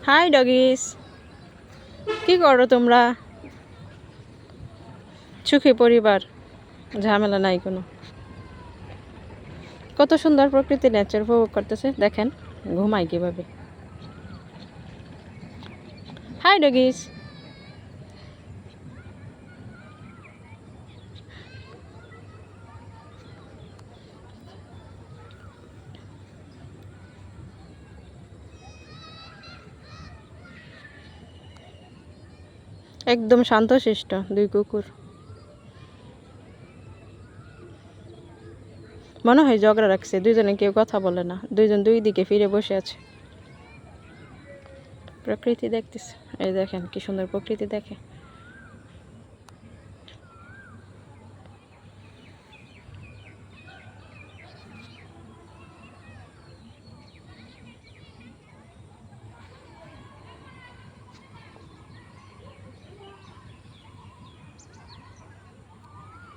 High ডগিস, কি করো তোমরা? সুখী পরিবার, ঝামেলা নাই কোনো। কত সুন্দর প্রকৃতি, নেচার উপভোগ করতেছে। দেখেন ঘুমায় কিভাবে। হাই ডগিস। একদম শান্তশিষ্ট দুই কুকুর। মনে হয় ঝগড়া রাখছে, দুইজনে কেউ কথা বলে না, দুইজন দুই দিকে ফিরে বসে আছে, প্রকৃতি দেখতেছে। এই দেখেন কি সুন্দর প্রকৃতি, দেখে।